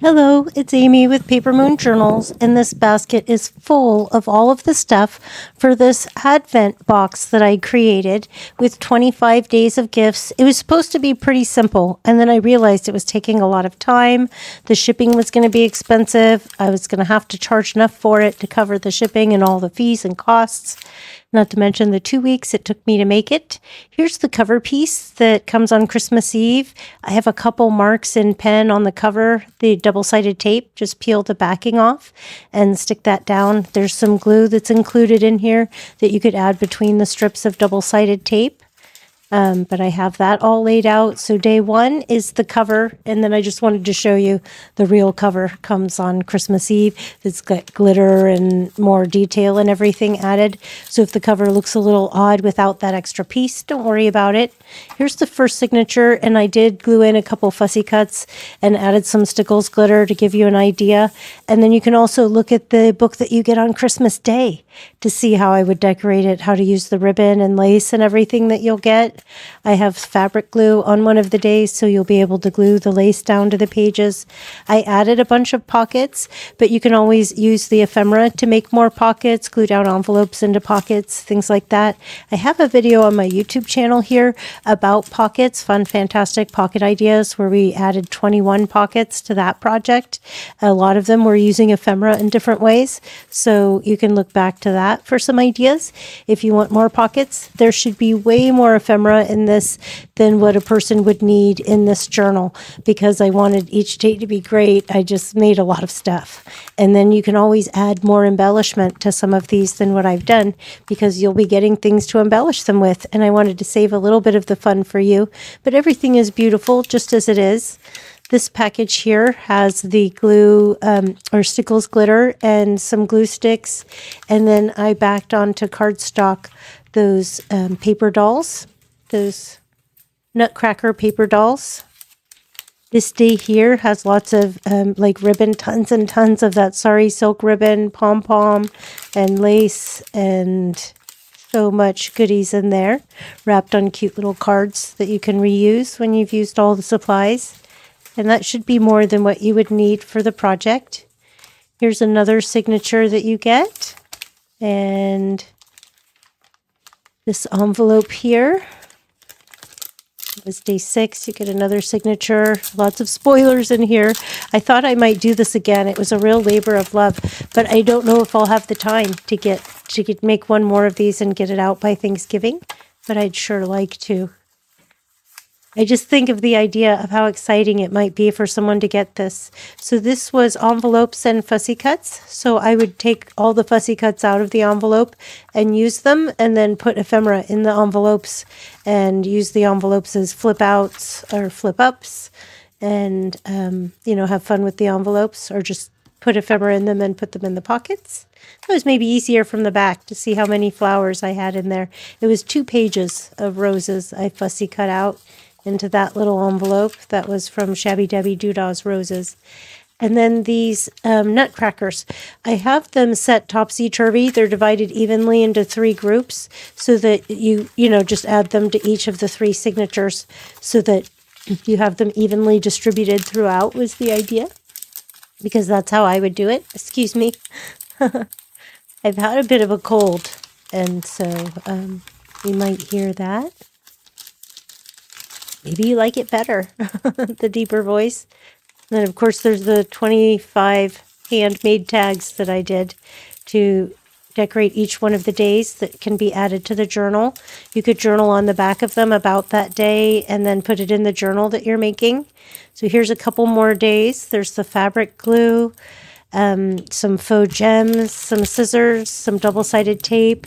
Hello, it's Amy with Paper Moon Journals, and this basket is full of all of the stuff for this Advent box that I created with 25 days of gifts. It was supposed to be pretty simple, and then I realized it was taking a lot of time. The shipping was going to be expensive. I was going to have to charge enough for it to cover the shipping and all the fees and costs. Not to mention the 2 weeks it took me to make it. Here's the cover piece that comes on Christmas Eve. I have a couple marks in pen on the cover, the double-sided tape. Just peel the backing off and stick that down. There's some glue that's included in here that you could add between the strips of double-sided tape. But I have that all laid out. So day one is the cover, and then I just wanted to show you the real cover comes on Christmas Eve. It's got glitter and more detail and everything added. So if the cover looks a little odd without that extra piece, don't worry about it. Here's the first signature, and I did glue in a couple fussy cuts and added some Stickles glitter to give you an idea. And then you can also look at the book that you get on Christmas Day to see how I would decorate it, how to use the ribbon and lace and everything that you'll get. I have fabric glue on one of the days, so you'll be able to glue the lace down to the pages. I added a bunch of pockets, but you can always use the ephemera to make more pockets, glue down envelopes into pockets, things like that. I have a video on my YouTube channel here about pockets, fun, fantastic pocket ideas, where we added 21 pockets to that project. A lot of them were using ephemera in different ways, so you can look back to that for some ideas. If you want more pockets, there should be way more ephemera in this than what a person would need in this journal, because I wanted each day to be great. I just made a lot of stuff. And then you can always add more embellishment to some of these than what I've done, because you'll be getting things to embellish them with. And I wanted to save a little bit of the fun for you, but everything is beautiful just as it is. This package here has the glue or Stickles glitter and some glue sticks. And then I backed onto cardstock those paper dolls, those Nutcracker paper dolls. This day here has lots of like ribbon, tons and tons of that sari silk ribbon, pom-pom and lace, and so much goodies in there, wrapped on cute little cards that you can reuse when you've used all the supplies. And that should be more than what you would need for the project. Here's another signature that you get. And this envelope here. It was day 6. You get another signature. Lots of spoilers in here. I thought I might do this again. It was a real labor of love, but I don't know if I'll have the time to make one more of these and get it out by Thanksgiving, but I'd sure like to. I just think of the idea of how exciting it might be for someone to get this. So this was envelopes and fussy cuts. So I would take all the fussy cuts out of the envelope and use them, and then put ephemera in the envelopes and use the envelopes as flip outs or flip ups, and, have fun with the envelopes, or just put ephemera in them and put them in the pockets. It was maybe easier from the back to see how many flowers I had in there. It was 2 pages of roses I fussy cut out into that little envelope that was from Shabby Debbie Doodah's Roses. And then these nutcrackers, I have them set topsy-turvy. They're divided evenly into 3 groups, so that you just add them to each of the 3 signatures, so that you have them evenly distributed throughout, was the idea, because that's how I would do it. Excuse me. I've had a bit of a cold, and so you might hear that. Maybe you like it better, the deeper voice. And then, of course, there's the 25 handmade tags that I did to decorate each one of the days that can be added to the journal. You could journal on the back of them about that day and then put it in the journal that you're making. So here's a couple more days. There's the fabric glue, some faux gems, some scissors, some double-sided tape,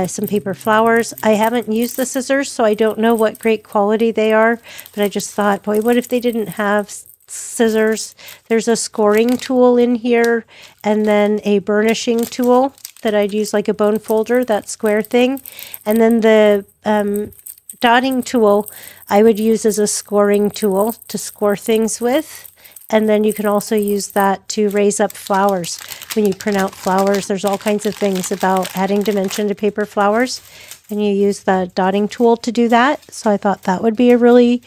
some paper flowers. I haven't used the scissors, so I don't know what great quality they are, but I just thought, boy, what if they didn't have scissors? There's a scoring tool in here, and then a burnishing tool that I'd use like a bone folder, that square thing. And then the dotting tool I would use as a scoring tool to score things with. And then you can also use that to raise up flowers. When you print out flowers, there's all kinds of things about adding dimension to paper flowers, and you use the dotting tool to do that. So I thought that would be a really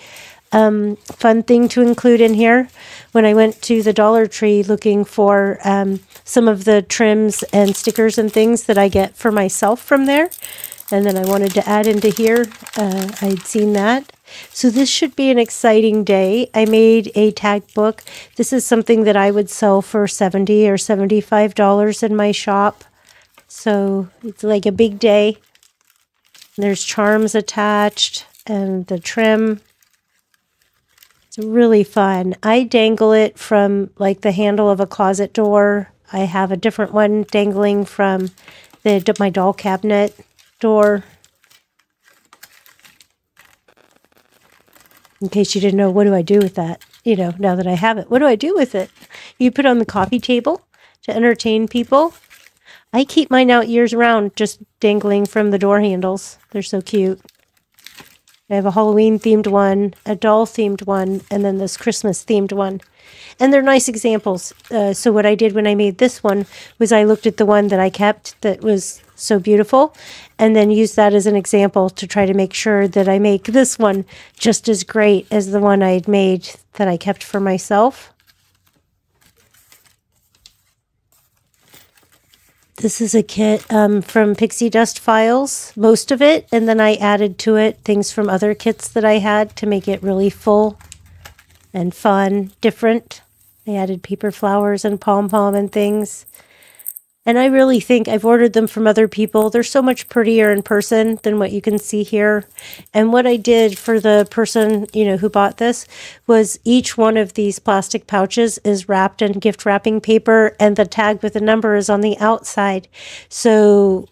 fun thing to include in here. When I went to the Dollar Tree looking for some of the trims and stickers and things that I get for myself from there, and then I wanted to add into here, I'd seen that. So this should be an exciting day. I made a tag book. This is something that I would sell for $70 or $75 in my shop. So it's like a big day. There's charms attached and the trim. It's really fun. I dangle it from like the handle of a closet door. I have a different one dangling from my doll cabinet door. In case you didn't know, what do I do with that? You know, now that I have it, what do I do with it? You put it on the coffee table to entertain people. I keep mine out years round, just dangling from the door handles. They're so cute. I have a Halloween themed one, a doll themed one, and then this Christmas themed one. And they're nice examples. So what I did when I made this one was I looked at the one that I kept that was so beautiful and then used that as an example to try to make sure that I make this one just as great as the one I had made that I kept for myself. This is a kit from Pixie Dust Files, most of it, and then I added to it things from other kits that I had to make it really full and fun, different. I added paper flowers and pom-pom and things. And I really think I've ordered them from other people. They're so much prettier in person than what you can see here. And what I did for the person, who bought this was each one of these plastic pouches is wrapped in gift wrapping paper and the tag with the number is on the outside. So,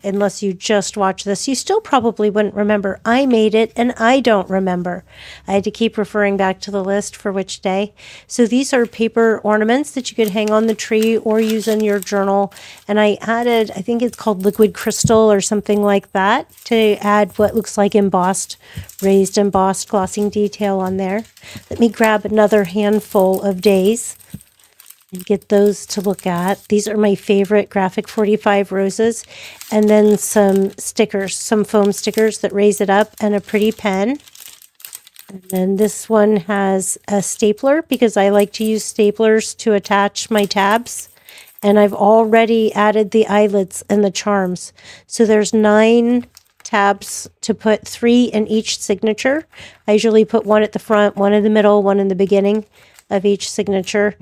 unless you just watch this, you still probably wouldn't remember. I made it and I don't remember. I had to keep referring back to the list for which day. So these are paper ornaments that you could hang on the tree or use in your journal. And I added, I think it's called liquid crystal or something like that, to add what looks like raised embossed glossing detail on there. Let me grab another handful of days and get those to look at. These are my favorite graphic 45 roses. And then some stickers, some foam stickers that raise it up, and a pretty pen. And then this one has a stapler because I like to use staplers to attach my tabs. And I've already added the eyelets and the charms. So there's 9 tabs to put, 3 in each signature. I usually put one at the front, one in the middle, one in the beginning of each signature.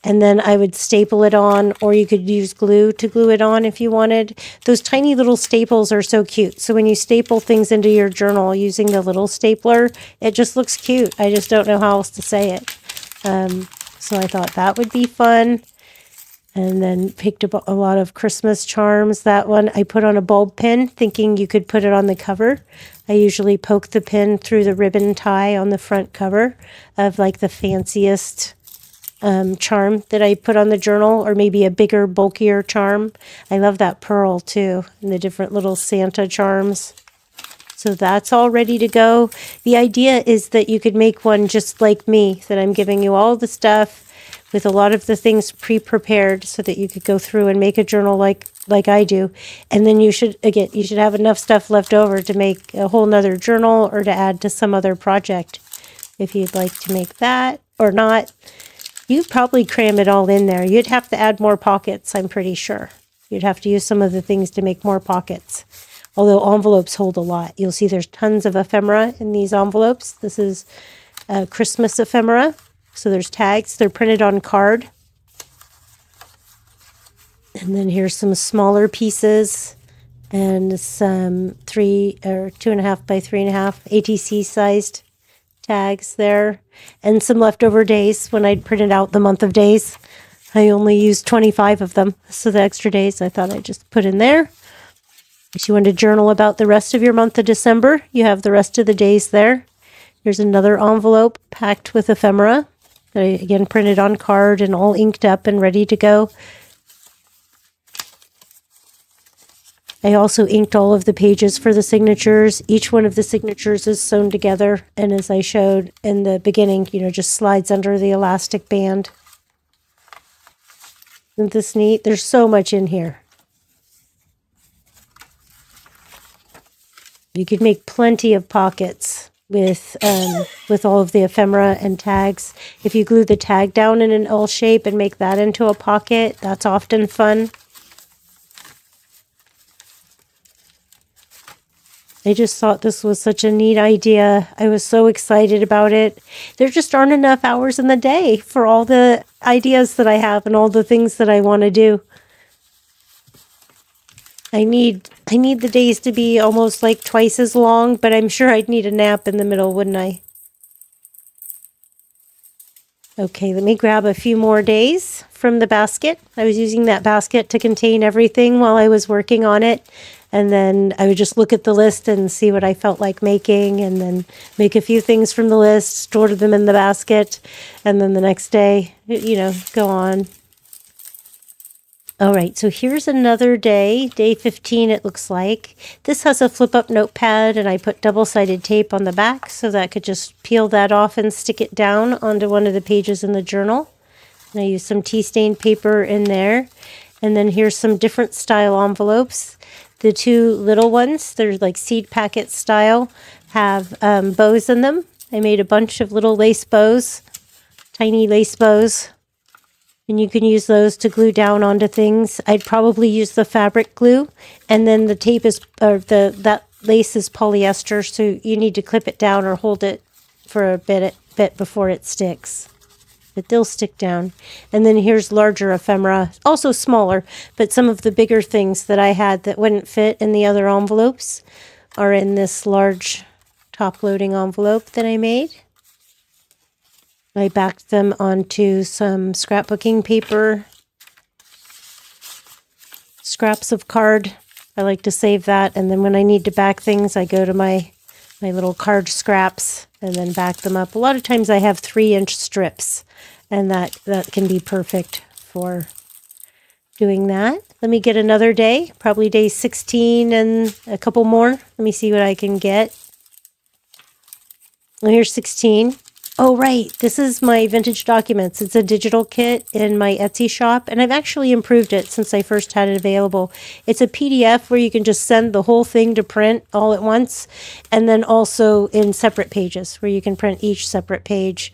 And then I would staple it on, or you could use glue to glue it on if you wanted. Those tiny little staples are so cute. So when you staple things into your journal using the little stapler, it just looks cute. I just don't know how else to say it. So I thought that would be fun. And then picked up a lot of Christmas charms. That one I put on a bulb pin, thinking you could put it on the cover. I usually poke the pin through the ribbon tie on the front cover of like the fanciest charm that I put on the journal, or maybe a bigger, bulkier charm. I love that pearl too, and the different little Santa charms. So that's all ready to go. The idea is that you could make one just like me, that I'm giving you all the stuff with a lot of the things pre-prepared so that you could go through and make a journal like I do. And then you should have enough stuff left over to make a whole nother journal or to add to some other project. If you'd like to make that or not, you'd probably cram it all in there. You'd have to add more pockets, I'm pretty sure. You'd have to use some of the things to make more pockets. Although envelopes hold a lot. You'll see there's tons of ephemera in these envelopes. This is Christmas ephemera. So there's tags. They're printed on card. And then here's some smaller pieces and some 2.5 by 3.5 ATC sized tags there. And some leftover days when I'd printed out the month of days. I only used 25 of them. So the extra days I thought I'd just put in there. If you want to journal about the rest of your month of December, you have the rest of the days there. Here's another envelope packed with ephemera. I, again, printed on card and all inked up and ready to go. I also inked all of the pages for the signatures. Each one of the signatures is sewn together, and as I showed in the beginning, just slides under the elastic band. Isn't this neat? There's so much in here. You could make plenty of pockets. with all of the ephemera and tags. If you glue the tag down in an L shape and make that into a pocket, that's often fun. I just thought this was such a neat idea. I was so excited about it. There just aren't enough hours in the day for all the ideas that I have and all the things that I want to do. I need the days to be almost like twice as long, but I'm sure I'd need a nap in the middle, wouldn't I? Okay, let me grab a few more days from the basket. I was using that basket to contain everything while I was working on it. And then I would just look at the list and see what I felt like making, and then make a few things from the list, store them in the basket, and then the next day, go on. All right, so here's another day, day 15 it looks like. This has a flip-up notepad, and I put double-sided tape on the back so that I could just peel that off and stick it down onto one of the pages in the journal. And I used some tea-stained paper in there. And then here's some different style envelopes. The two little ones, they're like seed packet style, have bows in them. I made a bunch of little lace bows, tiny lace bows. And you can use those to glue down onto things. I'd probably use the fabric glue, and then the tape is, or that lace is polyester, so you need to clip it down or hold it for a bit before it sticks. But they'll stick down. And then here's larger ephemera, also smaller, but some of the bigger things that I had that wouldn't fit in the other envelopes are in this large top-loading envelope that I made. I backed them onto some scrapbooking paper, scraps of card. I like to save that, and then when I need to back things, I go to my little card scraps and then back them up. A lot of times I have 3-inch strips, and that can be perfect for doing that. Let me get another day, probably day 16 and a couple more. Let me see what I can get. Well, here's 16. Oh, right. This is my vintage documents. It's a digital kit in my Etsy shop, and I've actually improved it since I first had it available. It's a PDF where you can just send the whole thing to print all at once, and then also in separate pages where you can print each separate page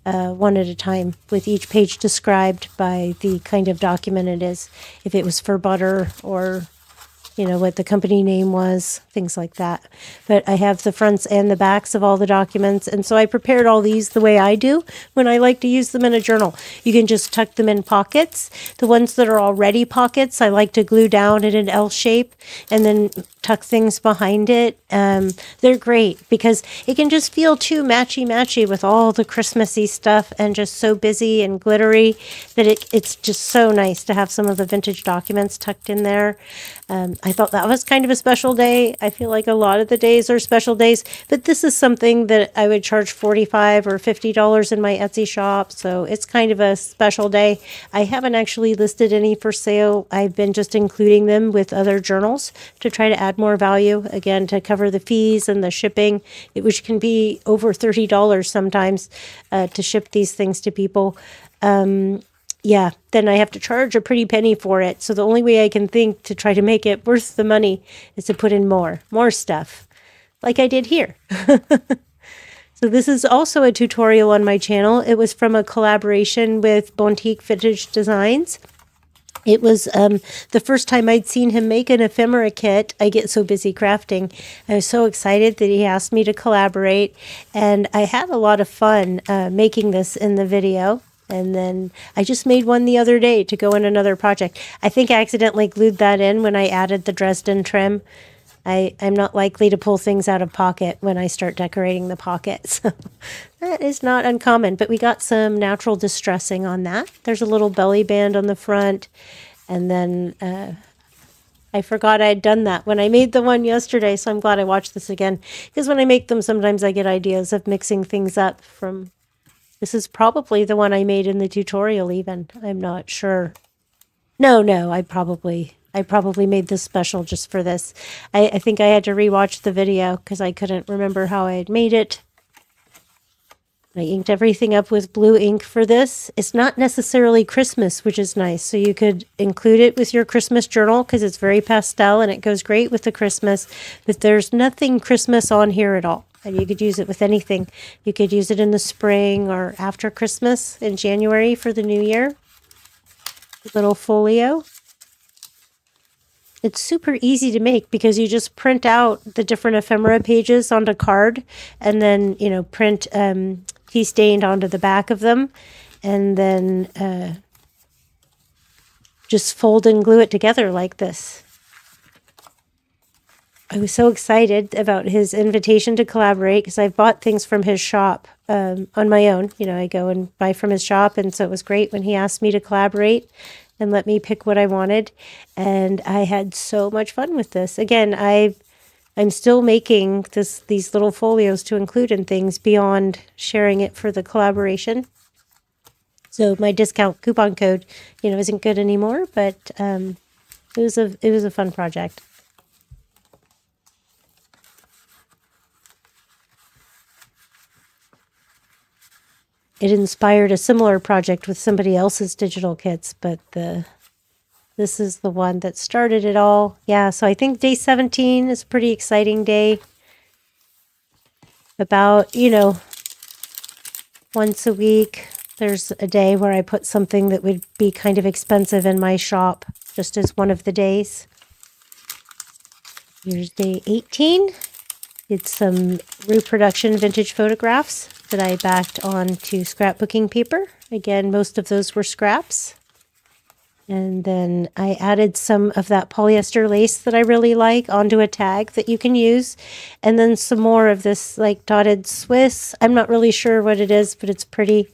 one at a time, with each page described by the kind of document it is. If it was for butter, or what the company name was, things like that. But I have the fronts and the backs of all the documents. And so I prepared all these the way I do when I like to use them in a journal. You can just tuck them in pockets. The ones that are already pockets, I like to glue down in an L shape and then tuck things behind it. They're great because it can just feel too matchy-matchy with all the Christmassy stuff and just so busy and glittery that it's just so nice to have some of the vintage documents tucked in there. I thought that was kind of a special day. I feel like a lot of the days are special days, but this is something that I would charge $45 or $50 in my Etsy shop, so it's kind of a special day. I haven't actually listed any for sale. I've been just including them with other journals to try to add more value, again, to cover the fees and the shipping, which can be over $30 sometimes to ship these things to people. Yeah, then I have to charge a pretty penny for it. So the only way I can think to try to make it worth the money is to put in more stuff, like I did here. So this is also a tutorial on my channel. It was from a collaboration with Bontique Vintage Designs. It was the first time I'd seen him make an ephemera kit. I get so busy crafting. I was so excited that he asked me to collaborate, and I had a lot of fun making this in the video. And then I just made one the other day to go in another project. I think I accidentally glued that in when I added the Dresden trim. I'm not likely to pull things out of pocket when I start decorating the pocket. So that is not uncommon. But we got some natural distressing on that. There's a little belly band on the front. And then I forgot I had done that when I made the one yesterday. So I'm glad I watched this again. Because when I make them, sometimes I get ideas of mixing things up from... This is probably the one I made in the tutorial even. I'm not sure. No, I probably made this special just for this. I think I had to rewatch the video because I couldn't remember how I had made it. I inked everything up with blue ink for this. It's not necessarily Christmas, which is nice. So you could include it with your Christmas journal because it's very pastel and it goes great with the Christmas. But there's nothing Christmas on here at all. and you could use it with anything. You could use it in the spring or after Christmas in January for the new year. Little folio. It's super easy to make because you just print out the different ephemera pages onto card and then, print tea stained onto the back of them, and then just fold and glue it together like this. I was so excited about his invitation to collaborate because I've bought things from his shop on my own. I go and buy from his shop, and so it was great when he asked me to collaborate and let me pick what I wanted. And I had so much fun with this. Again, I'm still making these little folios to include in things beyond sharing it for the collaboration. So my discount coupon code, isn't good anymore, but it was a fun project. It inspired a similar project with somebody else's digital kits, but this is the one that started it all. Yeah, so I think day 17 is a pretty exciting day. About, once a week, there's a day where I put something that would be kind of expensive in my shop, just as one of the days. Here's day 18. It's some reproduction vintage photographs that I backed onto scrapbooking paper. Again, most of those were scraps. And then I added some of that polyester lace that I really like onto a tag that you can use. And then some more of this like dotted Swiss. I'm not really sure what it is, but it's pretty.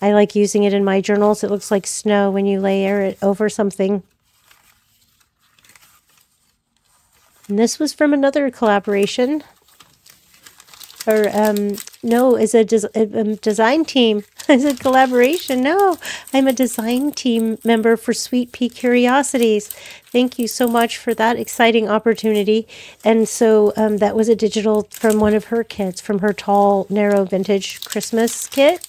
I like using it in my journals. It looks like snow when you layer it over something. And this was from another collaboration. Or, no, is a design team. Is a collaboration. No, I'm a design team member for Sweet Pea Curiosities. Thank you so much for that exciting opportunity. And so that was a digital from one of her kits, from her tall, narrow vintage Christmas kit.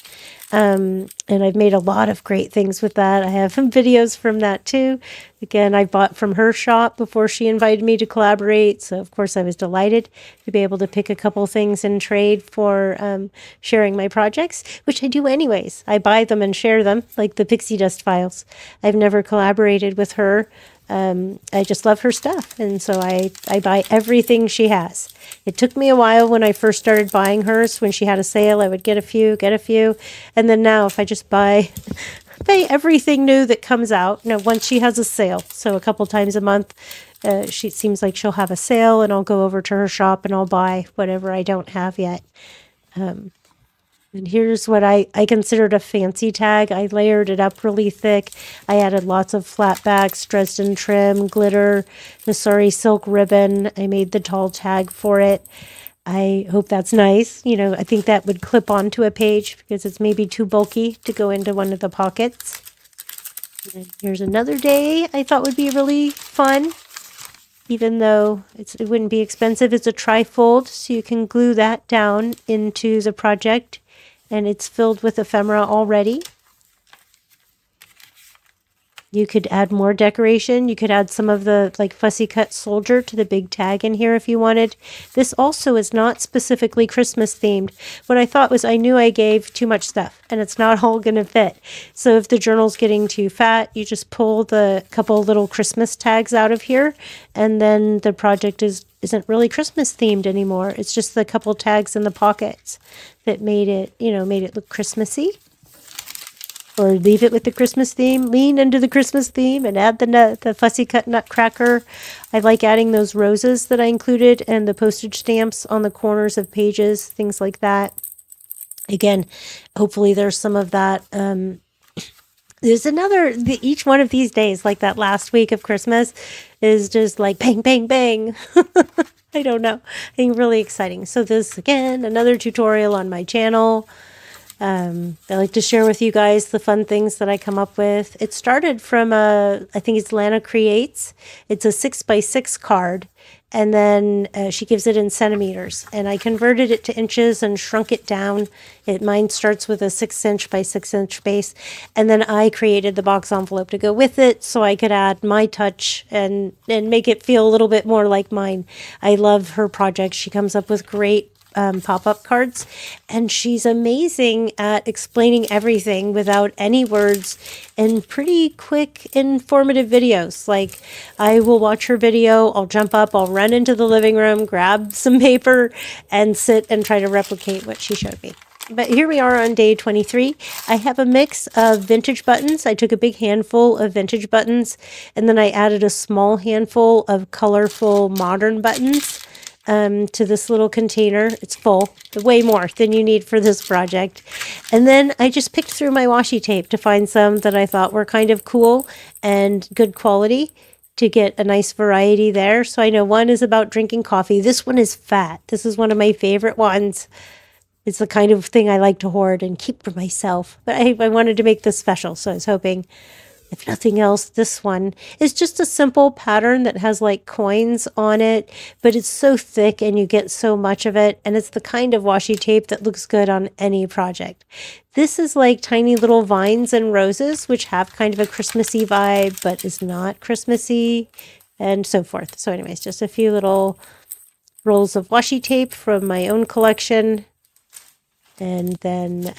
And I've made a lot of great things with that. I have some videos from that too. Again, I bought from her shop before she invited me to collaborate. So of course I was delighted to be able to pick a couple things and trade for sharing my projects, which I do anyways. I buy them and share them, like the pixie dust files. I've never collaborated with her. I just love her stuff. And so I buy everything she has. It took me a while when I first started buying hers. When she had a sale, I would get a few. And then now if I just buy everything new that comes out, once she has a sale. So a couple times a month, she seems like she'll have a sale and I'll go over to her shop and I'll buy whatever I don't have yet. And here's what I considered a fancy tag. I layered it up really thick. I added lots of flat backs, Dresden trim, glitter, the sari silk ribbon. I made the tall tag for it. I hope that's nice. I think that would clip onto a page because it's maybe too bulky to go into one of the pockets. And here's another day I thought would be really fun. Even though it wouldn't be expensive. It's a tri-fold, so you can glue that down into the project. And it's filled with ephemera already. You could add more decoration. You could add some of the fussy cut soldier to the big tag in here if you wanted. This also is not specifically Christmas themed. What I thought was I knew I gave too much stuff and it's not all going to fit. So if the journal's getting too fat, you just pull the couple little Christmas tags out of here, and then the project isn't really Christmas themed anymore. It's just the couple tags in the pockets that made it look Christmassy. Or leave it with the Christmas theme, lean into the Christmas theme and add the fussy cut nutcracker. I like adding those roses that I included and the postage stamps on the corners of pages, things like that. Again, hopefully there's some of that. There's each one of these days, like that last week of Christmas, is just like bang, bang, bang. I don't know. I think really exciting. So this, again, another tutorial on my channel. I like to share with you guys the fun things that I come up with. It started from I think it's Lana Creates. It's a 6x6 card. And then she gives it in centimeters. And I converted it to inches and shrunk it down. Mine starts with a 6" by 6" base. And then I created the box envelope to go with it so I could add my touch and make it feel a little bit more like mine. I love her project. She comes up with great pop-up cards, and she's amazing at explaining everything without any words in pretty quick, informative videos. Like, I will watch her video, I'll jump up, I'll run into the living room, grab some paper, and sit and try to replicate what she showed me. But here we are on day 23. I have a mix of vintage buttons. I took a big handful of vintage buttons, and then I added a small handful of colorful modern buttons to this little container. It's full, way more than you need for this project. And then I just picked through my washi tape to find some that I thought were kind of cool and good quality, to get a nice variety there. So I know one is about drinking coffee. This one is fat. This is one of my favorite ones. It's the kind of thing I like to hoard and keep for myself. But I wanted to make this special, so I was hoping, if nothing else, this one is just a simple pattern that has like coins on it, but it's so thick and you get so much of it. And it's the kind of washi tape that looks good on any project. This is like tiny little vines and roses, which have kind of a Christmassy vibe, but is not Christmassy, and so forth. So anyways, just a few little rolls of washi tape from my own collection. And then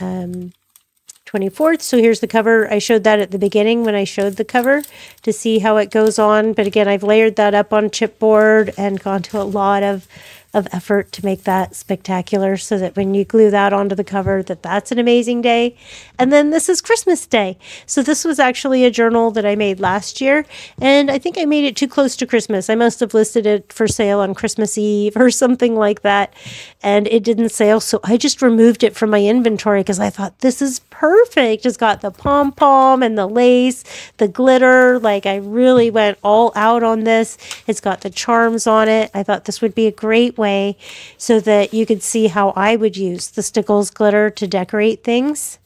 24th. So here's the cover. I showed that at the beginning when I showed the cover to see how it goes on. But again, I've layered that up on chipboard and gone to a lot of effort to make that spectacular, so that when you glue that onto the cover, that's an amazing day. And then this is Christmas Day. So this was actually a journal that I made last year, and I think I made it too close to Christmas. I must have listed it for sale on Christmas Eve or something like that, and it didn't sell. So I just removed it from my inventory because I thought, this is perfect. It's got the pom-pom and the lace, the glitter. Like, I really went all out on this. It's got the charms on it. I thought this would be a great way so that you could see how I would use the Stickles glitter to decorate things,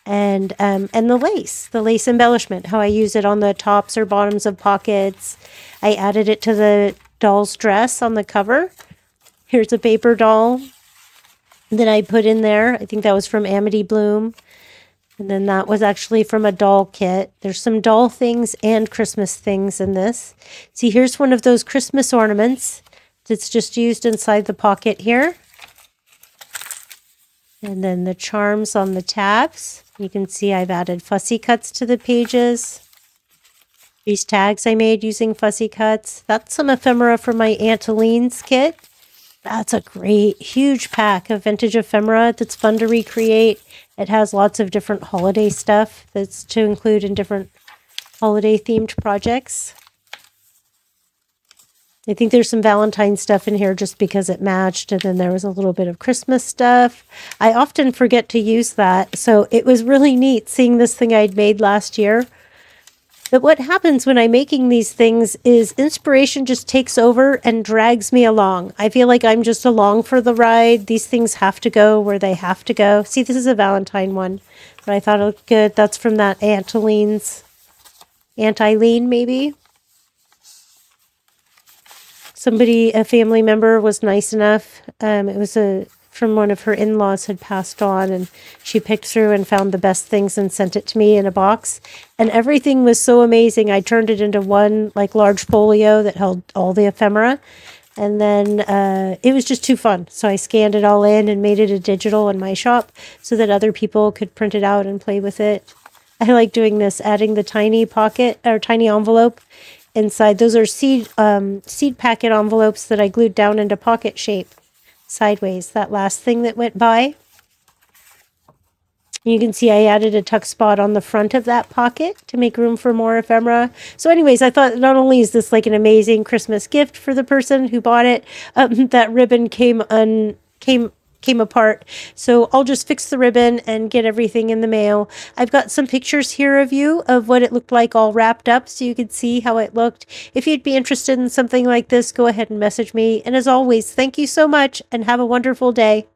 and the lace embellishment, how I use it on the tops or bottoms of pockets. I added it to the doll's dress on the cover. Here's a paper doll that I put in there. I think that was from Amity Bloom. And then that was actually from a doll kit. There's some doll things and Christmas things in this. See, here's one of those Christmas ornaments that's just used inside the pocket here. And then the charms on the tabs. You can see I've added fussy cuts to the pages. These tags I made using fussy cuts. That's some ephemera from my Aunt Aline's kit. That's a great, huge pack of vintage ephemera that's fun to recreate. It has lots of different holiday stuff that's to include in different holiday-themed projects. I think there's some Valentine stuff in here just because it matched, and then there was a little bit of Christmas stuff. I often forget to use that, so it was really neat seeing this thing I'd made last year. But what happens when I'm making these things is inspiration just takes over and drags me along. I feel like I'm just along for the ride. These things have to go where they have to go. See, this is a Valentine one, but I thought it looked good. That's from that Aunt Eileen, maybe. Somebody, a family member, was nice enough. It was from one of her in-laws had passed on, and she picked through and found the best things and sent it to me in a box. And everything was so amazing. I turned it into one like large folio that held all the ephemera. And then it was just too fun. So I scanned it all in and made it a digital in my shop so that other people could print it out and play with it. I like doing this, adding the tiny pocket or tiny envelope inside. Those are seed packet envelopes that I glued down into pocket shape sideways. That last thing that went by. You can see I added a tuck spot on the front of that pocket to make room for more ephemera. So anyways, I thought not only is this like an amazing Christmas gift for the person who bought it, that ribbon came apart. So I'll just fix the ribbon and get everything in the mail. I've got some pictures here of you of what it looked like all wrapped up so you could see how it looked. If you'd be interested in something like this, go ahead and message me. And as always, thank you so much and have a wonderful day.